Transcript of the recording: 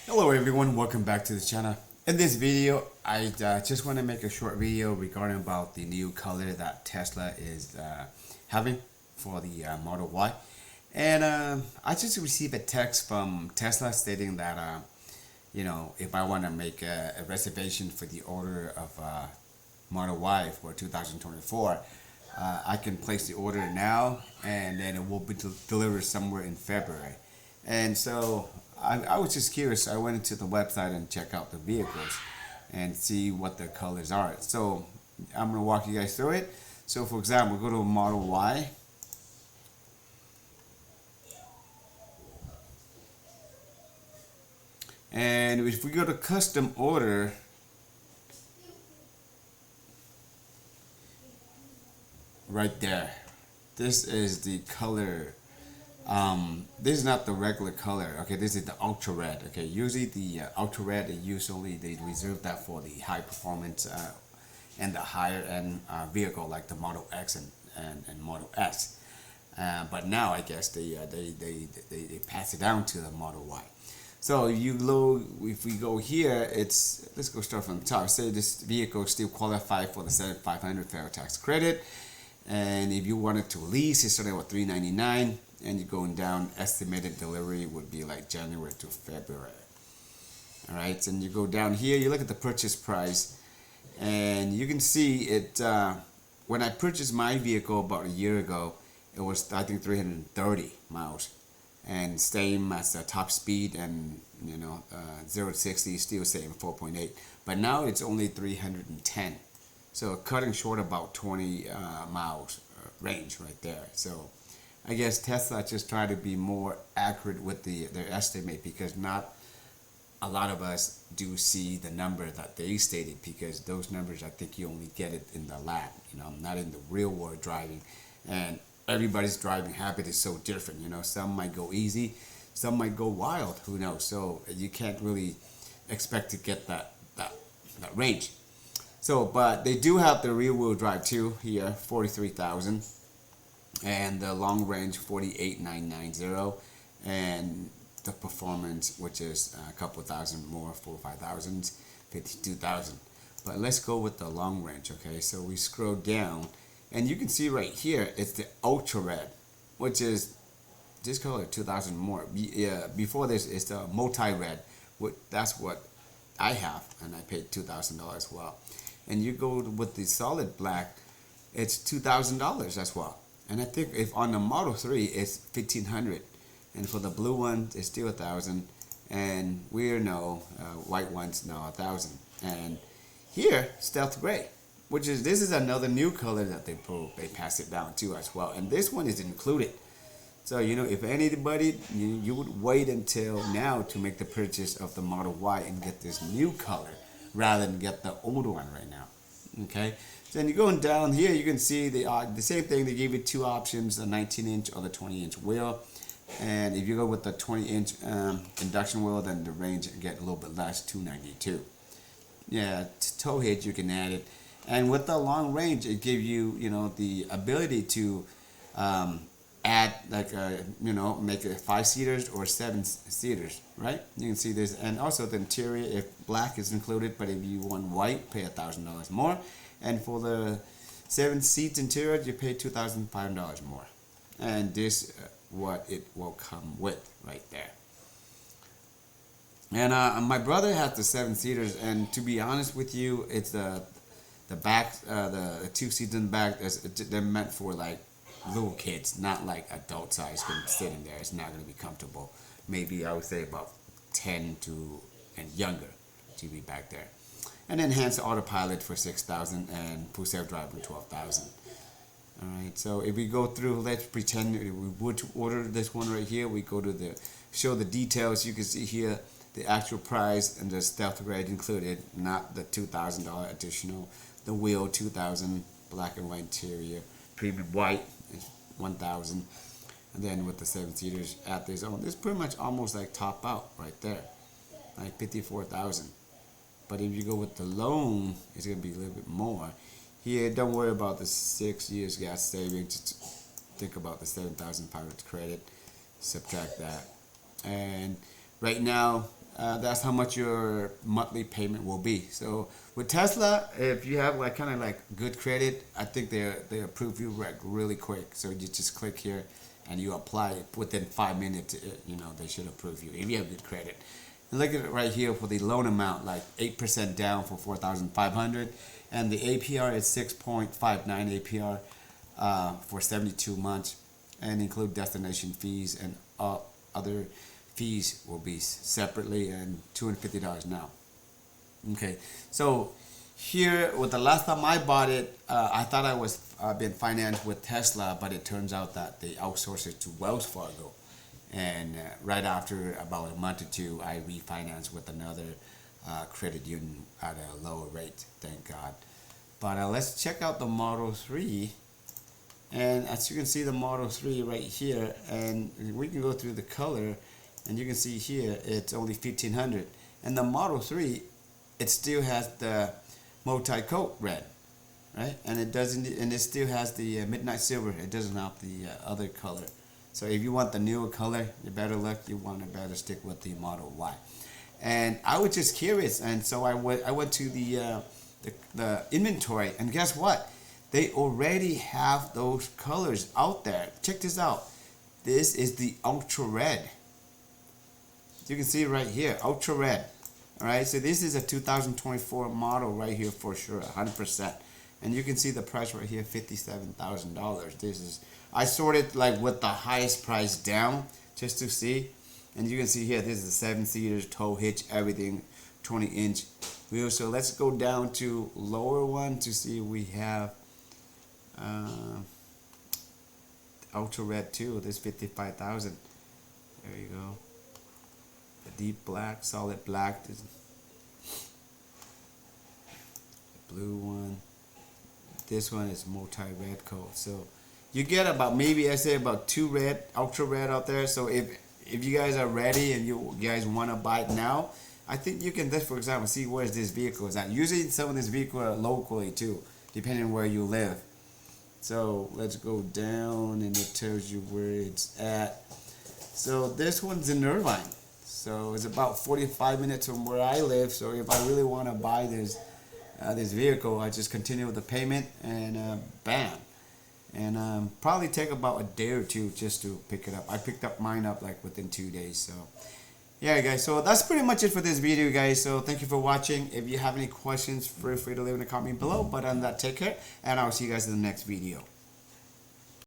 Hello everyone, welcome back to the channel. In this video, I just want to make a short video regarding about the new color that Tesla is having for the Model Y. And I just received a text from Tesla stating that, if I want to make a reservation for the order of Model Y for 2024, I can place the order now and then it will be delivered somewhere in February. And so I was just curious. I went into the website and checked out the vehicles and see what the colors are. So I'm going to walk you guys through it. So for example, go to Model Y. And if we go to custom order, right there, this is the color. This is not the regular color. Okay, this is the ultra red. Okay, usually the ultra red, they reserve that for the high performance and the higher end vehicle like the Model X and Model S. But now I guess they pass it down to the Model Y. So if we go here, let's go start from the top. Say this vehicle still qualify for the 7,500 federal tax credit, and if you wanted to lease, it's starting with $399. And you're going down, estimated delivery would be like January to February. All right, and you go down here, you look at the purchase price, and you can see it. When I purchased my vehicle about a year ago, it was I think 330 miles, and same as the top speed, and 0 to 60 still same 4.8, but now it's only 310, so cutting short about 20 miles range right there. So I guess Tesla just try to be more accurate with their estimate, because not a lot of us do see the number that they stated, because those numbers I think you only get it in the lab, not in the real world driving. And everybody's driving habit is so different, some might go easy, some might go wild, who knows. So you can't really expect to get that range. So but they do have the rear wheel drive too here, 43,000. And the long range 48,990, and the performance, which is a couple thousand more, 4 or 5,000, 52,000. But let's go with the long range. Okay, so we scroll down, and you can see right here it's the ultra red, which is this color 2,000 more. Before this is the multi red. That's what I have, and I paid $2,000 as well. And you go with the solid black, it's $2,000 as well. And I think if on the Model 3 it's 1,500, and for the blue one it's still 1,000, and white ones now 1,000. And here stealth gray, this is another new color that they pass it down to as well, and this one is included. So if anybody, you would wait until now to make the purchase of the Model Y and get this new color rather than get the old one right now. Okay. Then you're going down here, you can see the same thing. They gave you two options, the 19-inch or the 20-inch wheel. And if you go with the 20-inch induction wheel, then the range get a little bit less, 292. Yeah, tow hitch, you can add it. And with the long range, it gives you, the ability to add make it 5-seaters or 7-seaters, right? You can see this. And also the interior, if black is included, but if you want white, pay $1,000 more. And for the 7-seat interior, you pay $2,500 more. And this what it will come with right there. And my brother has the 7-seaters, and to be honest with you, it's the back, the 2 seats in the back. They're meant for like little kids, not like adult size can sit in there. It's not going to be comfortable. Maybe I would say about 10 to and younger to be back there. And enhanced autopilot for 6,000 and full self-driving 12,000. All right, so if we go through, let's pretend we would to order this one right here. We go to show the details. You can see here the actual price and the stealth gray included, not the $2,000 additional. The wheel 2,000, black and white interior, premium white is 1,000, and then with the 7-seaters at this own, it's pretty much almost like top out right there, like 54,000. But if you go with the loan, it's going to be a little bit more. Here, don't worry about the 6 years gas savings. Just think about the 7,500 credit. Subtract that. And right now, that's how much your monthly payment will be. So with Tesla, if you have like kind of like good credit, I think they approve you like really quick. So you just click here and you apply it within 5 minutes. You know, they should approve you if you have good credit. And look at it right here for the loan amount, like 8% down for 4,500, and the APR is 6.59 APR for 72 months, and include destination fees and other fees will be separately, and $250 now. Okay, so here with the last time I bought it, I thought I was been financed with Tesla, but it turns out that they outsourced it to Wells Fargo, and right after about a month or two, I refinanced with another credit union at a lower rate, thank God. But let's check out the Model 3. And as you can see, the Model 3 right here, and we can go through the color, and you can see here it's only 1,500. And the Model 3, it still has the multi-coat red, right? And it doesn't, and it still has the midnight silver. It doesn't have the other color. So if you want the newer color, you better look. You want to better stick with the Model Y. And I was just curious, and so I went to the inventory, and guess what? They already have those colors out there. Check this out. This is the ultra red. You can see right here, ultra red. All right, so this is a 2024 model right here for sure, 100%. And you can see the price right here, $57,000. This is, I sorted like with the highest price down just to see. And you can see here, this is a 7-seater, tow hitch, everything, 20-inch wheel. So let's go down to lower one to see if we have ultra red too. This 55,000. There you go. The deep black, solid black. This the blue one. This one is multi-red coat. So you get about, maybe I say about 2 red, ultra red out there. So if you guys are ready and you guys want to buy it now, I think you can, for example, see where this vehicle is at. Usually some of this vehicle are locally too, depending on where you live. So let's go down and it tells you where it's at. So this one's in Irvine. So it's about 45 minutes from where I live. So if I really want to buy this vehicle, I just continue with the payment and bam. And probably take about a day or two just to pick it up. I picked up mine up like within 2 days. So yeah, guys, so that's pretty much it for this video, guys. So thank you for watching. If you have any questions, feel free to leave in the comment below. But on that, take care, and I'll see you guys in the next video.